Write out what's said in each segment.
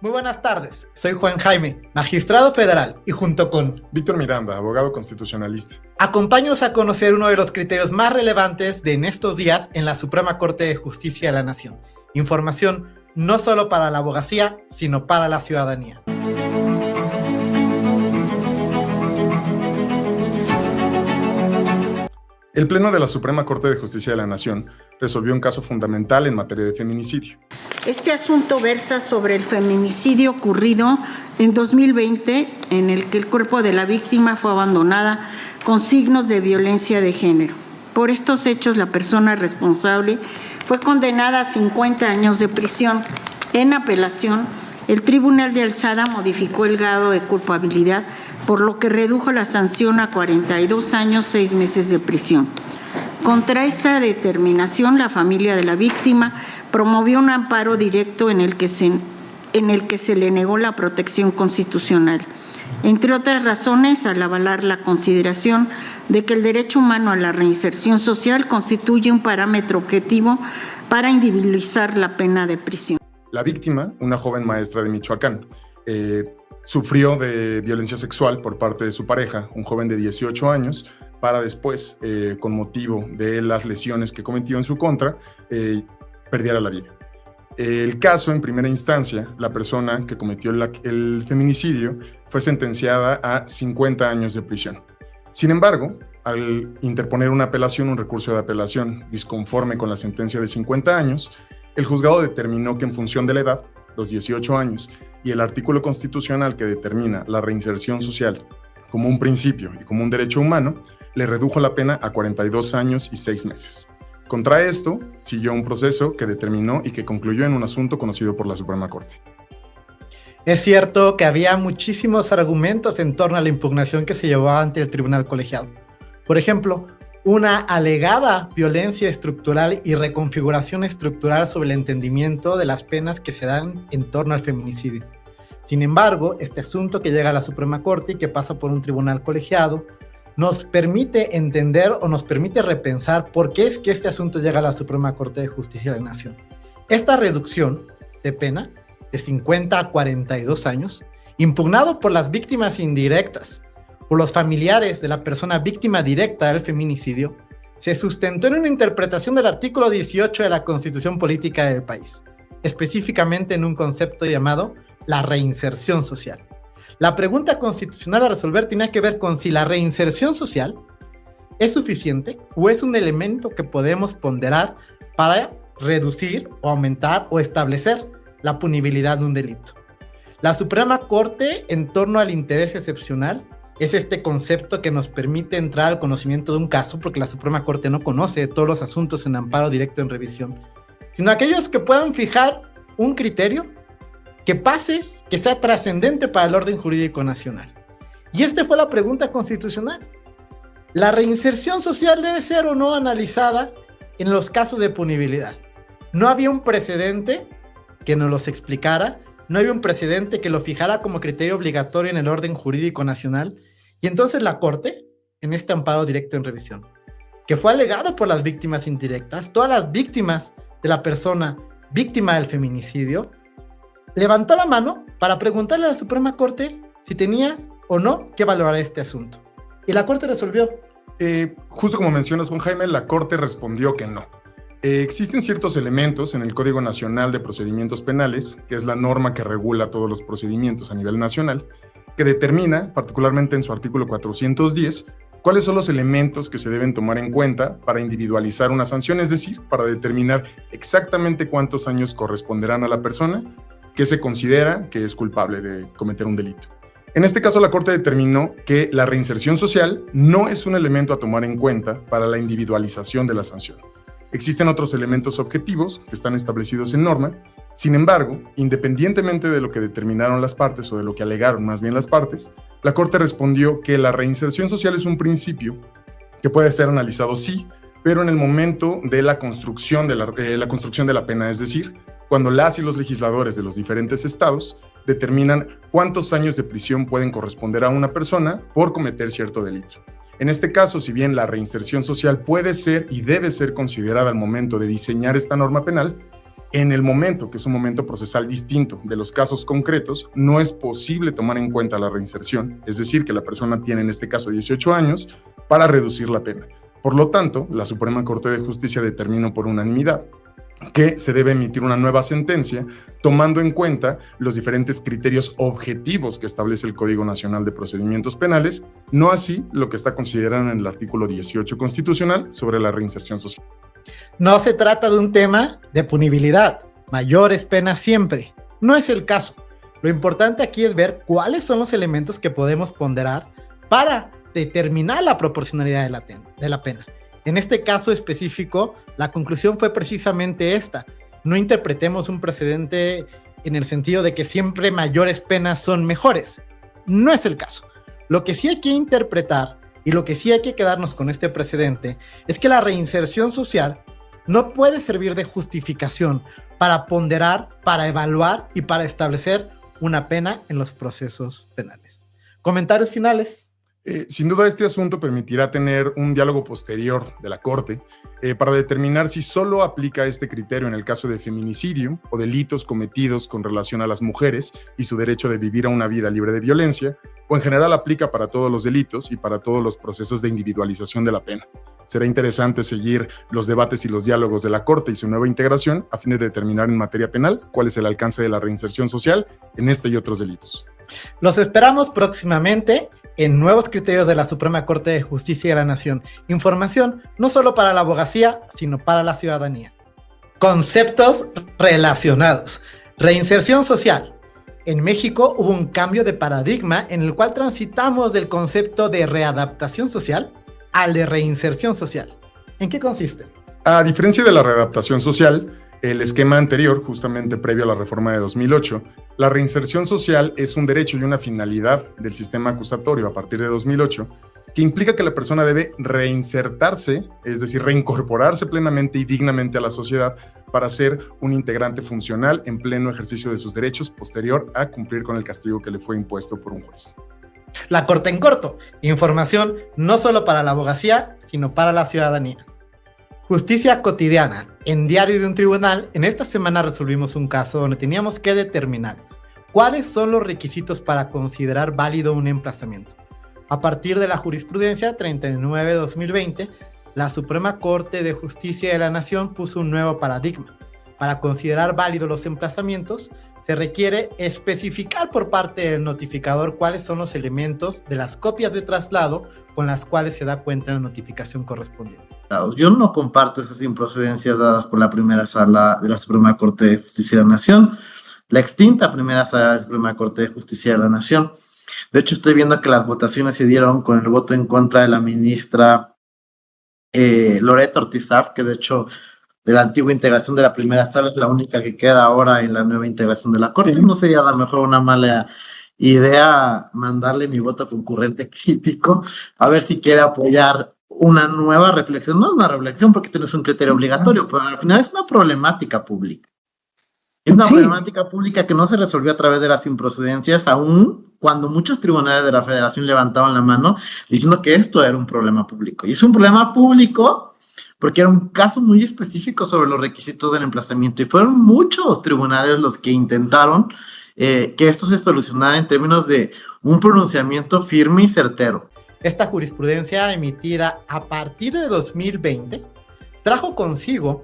Muy buenas tardes, soy Juan Jaime, magistrado federal, y junto con Víctor Miranda, abogado constitucionalista. Acompáñanos a conocer uno de los criterios más relevantes de en estos días en la Suprema Corte de Justicia de la Nación. Información no solo para la abogacía, sino para la ciudadanía. El Pleno de la Suprema Corte de Justicia de la Nación resolvió un caso fundamental en materia de feminicidio. Este asunto versa sobre el feminicidio ocurrido en 2020, en el que el cuerpo de la víctima fue abandonada con signos de violencia de género. Por estos hechos, la persona responsable fue condenada a 50 años de prisión. En apelación, el Tribunal de Alzada modificó el grado de culpabilidad, por lo que redujo la sanción a 42 años, 6 meses de prisión. Contra esta determinación, la familia de la víctima promovió un amparo directo en el que se le negó la protección constitucional, entre otras razones, al avalar la consideración de que el derecho humano a la reinserción social constituye un parámetro objetivo para individualizar la pena de prisión. La víctima, una joven maestra de Michoacán, sufrió de violencia sexual por parte de su pareja, un joven de 18 años, para después, con motivo de las lesiones que cometió en su contra, perdiera la vida. El caso, en primera instancia, la persona que cometió el feminicidio fue sentenciada a 50 años de prisión. Sin embargo, al interponer una apelación, un recurso de apelación disconforme con la sentencia de 50 años, el juzgado determinó que en función de la edad, los 18 años, y el artículo constitucional que determina la reinserción social como un principio y como un derecho humano, le redujo la pena a 42 años y 6 meses. Contra esto, siguió un proceso que determinó y que concluyó en un asunto conocido por la Suprema Corte. Es cierto que había muchísimos argumentos en torno a la impugnación que se llevaba ante el tribunal colegiado. Por ejemplo, una alegada violencia estructural y reconfiguración estructural sobre el entendimiento de las penas que se dan en torno al feminicidio. Sin embargo, este asunto que llega a la Suprema Corte y que pasa por un tribunal colegiado nos permite entender o nos permite repensar por qué es que este asunto llega a la Suprema Corte de Justicia de la Nación. Esta reducción de pena de 50 a 42 años, impugnado por las víctimas indirectas, por los familiares de la persona víctima directa del feminicidio, se sustentó en una interpretación del artículo 18 de la Constitución Política del país, específicamente en un concepto llamado la reinserción social. La pregunta constitucional a resolver tiene que ver con si la reinserción social es suficiente o es un elemento que podemos ponderar para reducir o aumentar o establecer la punibilidad de un delito. La Suprema Corte, en torno al interés excepcional, es este concepto que nos permite entrar al conocimiento de un caso, porque la Suprema Corte no conoce todos los asuntos en amparo directo en revisión, sino aquellos que puedan fijar un criterio que pase, que sea trascendente para el orden jurídico nacional. Y esta fue la pregunta constitucional. ¿La reinserción social debe ser o no analizada en los casos de punibilidad? No había un precedente que nos los explicara, no había un precedente que lo fijara como criterio obligatorio en el orden jurídico nacional, y entonces la Corte, en este amparo directo en revisión, que fue alegado por las víctimas indirectas, todas las víctimas de la persona víctima del feminicidio, levantó la mano para preguntarle a la Suprema Corte si tenía o no que valorar este asunto. Y la Corte resolvió. Justo como mencionas, Juan Jaime, la Corte respondió que no. Existen ciertos elementos en el Código Nacional de Procedimientos Penales, que es la norma que regula todos los procedimientos a nivel nacional, que determina, particularmente en su artículo 410, cuáles son los elementos que se deben tomar en cuenta para individualizar una sanción, es decir, para determinar exactamente cuántos años corresponderán a la persona que se considera que es culpable de cometer un delito. En este caso, la Corte determinó que la reinserción social no es un elemento a tomar en cuenta para la individualización de la sanción. Existen otros elementos objetivos que están establecidos en norma. Sin embargo, independientemente de lo que determinaron las partes o de lo que alegaron más bien las partes, la Corte respondió que la reinserción social es un principio que puede ser analizado sí, pero en el momento de la construcción de la pena, es decir, cuando las y los legisladores de los diferentes estados determinan cuántos años de prisión pueden corresponder a una persona por cometer cierto delito. En este caso, si bien la reinserción social puede ser y debe ser considerada al momento de diseñar esta norma penal, En el momento, que es un momento procesal distinto de los casos concretos, no es posible tomar en cuenta la reinserción, es decir, que la persona tiene en este caso 18 años para reducir la pena. Por lo tanto, la Suprema Corte de Justicia determinó por unanimidad que se debe emitir una nueva sentencia tomando en cuenta los diferentes criterios objetivos que establece el Código Nacional de Procedimientos Penales, no así lo que está considerado en el artículo 18 constitucional sobre la reinserción social. No se trata de un tema de punibilidad, mayores penas siempre. No es el caso. Lo importante aquí es ver cuáles son los elementos que podemos ponderar para determinar la proporcionalidad de la pena. En este caso específico, la conclusión fue precisamente esta. No interpretemos un precedente en el sentido de que siempre mayores penas son mejores. No es el caso. Lo que sí hay que interpretar y lo que sí hay que quedarnos con este precedente es que la reinserción social no puede servir de justificación para ponderar, para evaluar y para establecer una pena en los procesos penales. ¿Comentarios finales? Sin duda este asunto permitirá tener un diálogo posterior de la Corte para determinar si solo aplica este criterio en el caso de feminicidio o delitos cometidos con relación a las mujeres y su derecho de vivir a una vida libre de violencia, o en general aplica para todos los delitos y para todos los procesos de individualización de la pena. Será interesante seguir los debates y los diálogos de la Corte y su nueva integración a fin de determinar en materia penal cuál es el alcance de la reinserción social en este y otros delitos. Los esperamos próximamente en nuevos criterios de la Suprema Corte de Justicia de la Nación. Información no solo para la abogacía, sino para la ciudadanía. Conceptos relacionados. Reinserción social. En México hubo un cambio de paradigma en el cual transitamos del concepto de readaptación social al de reinserción social. ¿En qué consiste? A diferencia de la readaptación social, el esquema anterior, justamente previo a la reforma de 2008, la reinserción social es un derecho y una finalidad del sistema acusatorio a partir de 2008, que implica que la persona debe reinsertarse, es decir, reincorporarse plenamente y dignamente a la sociedad para ser un integrante funcional en pleno ejercicio de sus derechos posterior a cumplir con el castigo que le fue impuesto por un juez. La Corte en corto. Información no solo para la abogacía, sino para la ciudadanía. Justicia cotidiana. En Diario de un Tribunal, en esta semana resolvimos un caso donde teníamos que determinar cuáles son los requisitos para considerar válido un emplazamiento. A partir de la jurisprudencia 39-2020, la Suprema Corte de Justicia de la Nación puso un nuevo paradigma. Para considerar válidos los emplazamientos, se requiere especificar por parte del notificador cuáles son los elementos de las copias de traslado con las cuales se da cuenta en la notificación correspondiente. Yo no comparto esas improcedencias dadas por la primera sala de la Suprema Corte de Justicia de la Nación, la extinta primera sala de la Suprema Corte de Justicia de la Nación. De hecho, estoy viendo que las votaciones se dieron con el voto en contra de la ministra Loreto Ortiz Arf, que de hecho de la antigua integración de la primera sala es la única que queda ahora en la nueva integración de la Corte. No sería a lo mejor una mala idea mandarle mi voto concurrente crítico a ver si quiere apoyar una nueva reflexión. No es una reflexión porque esto no es un criterio obligatorio, pero al final es una problemática pública. Es una problemática pública que no se resolvió a través de las improcedencias, aún cuando muchos tribunales de la Federación levantaban la mano diciendo que esto era un problema público. Y es un problema público porque era un caso muy específico sobre los requisitos del emplazamiento y fueron muchos tribunales los que intentaron que esto se solucionara en términos de un pronunciamiento firme y certero. Esta jurisprudencia emitida a partir de 2020 trajo consigo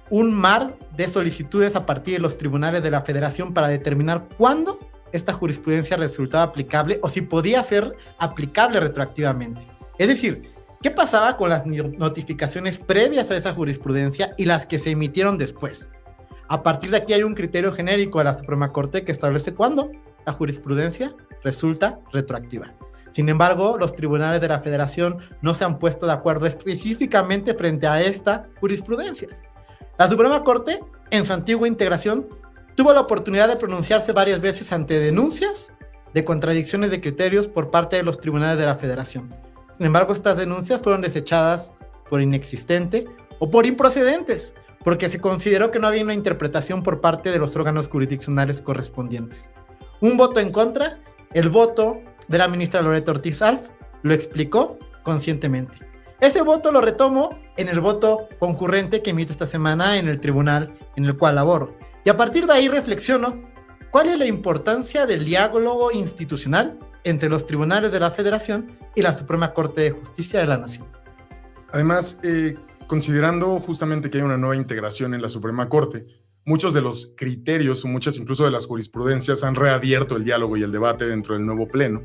un mar de solicitudes a partir de los tribunales de la Federación para determinar cuándo esta jurisprudencia resultaba aplicable o si podía ser aplicable retroactivamente. Es decir, ¿qué pasaba con las notificaciones previas a esa jurisprudencia y las que se emitieron después? A partir de aquí hay un criterio genérico de la Suprema Corte que establece cuándo la jurisprudencia resulta retroactiva. Sin embargo, los tribunales de la Federación no se han puesto de acuerdo específicamente frente a esta jurisprudencia. La Suprema Corte, en su antigua integración, tuvo la oportunidad de pronunciarse varias veces ante denuncias de contradicciones de criterios por parte de los tribunales de la Federación. Sin embargo, estas denuncias fueron desechadas por inexistente o por improcedentes, porque se consideró que no había una interpretación por parte de los órganos jurisdiccionales correspondientes. Un voto en contra, el voto de la ministra Loreto Ortiz Arf, lo explicó conscientemente. Ese voto lo retomo en el voto concurrente que emito esta semana en el tribunal en el cual laboro. Y a partir de ahí reflexiono, ¿cuál es la importancia del diálogo institucional entre los tribunales de la Federación y la Suprema Corte de Justicia de la Nación? Además, considerando justamente que hay una nueva integración en la Suprema Corte, muchos de los criterios o muchas incluso de las jurisprudencias han reabierto el diálogo y el debate dentro del nuevo pleno,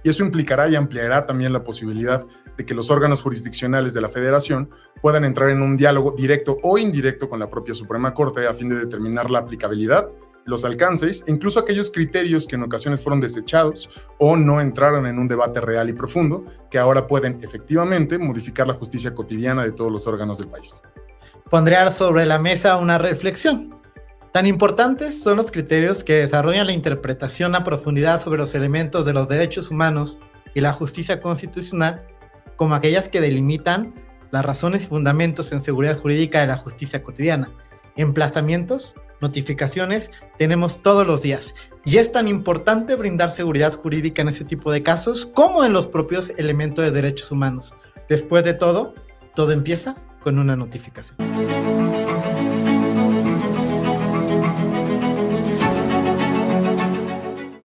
y eso implicará y ampliará también la posibilidad de que los órganos jurisdiccionales de la Federación puedan entrar en un diálogo directo o indirecto con la propia Suprema Corte a fin de determinar la aplicabilidad, los alcances e incluso aquellos criterios que en ocasiones fueron desechados o no entraron en un debate real y profundo, que ahora pueden efectivamente modificar la justicia cotidiana de todos los órganos del país. Pondré sobre la mesa una reflexión. Tan importantes son los criterios que desarrollan la interpretación a profundidad sobre los elementos de los derechos humanos y la justicia constitucional, como aquellas que delimitan las razones y fundamentos en seguridad jurídica de la justicia cotidiana. Emplazamientos, notificaciones, tenemos todos los días. Y es tan importante brindar seguridad jurídica en ese tipo de casos como en los propios elementos de derechos humanos. Después de todo empieza con una notificación.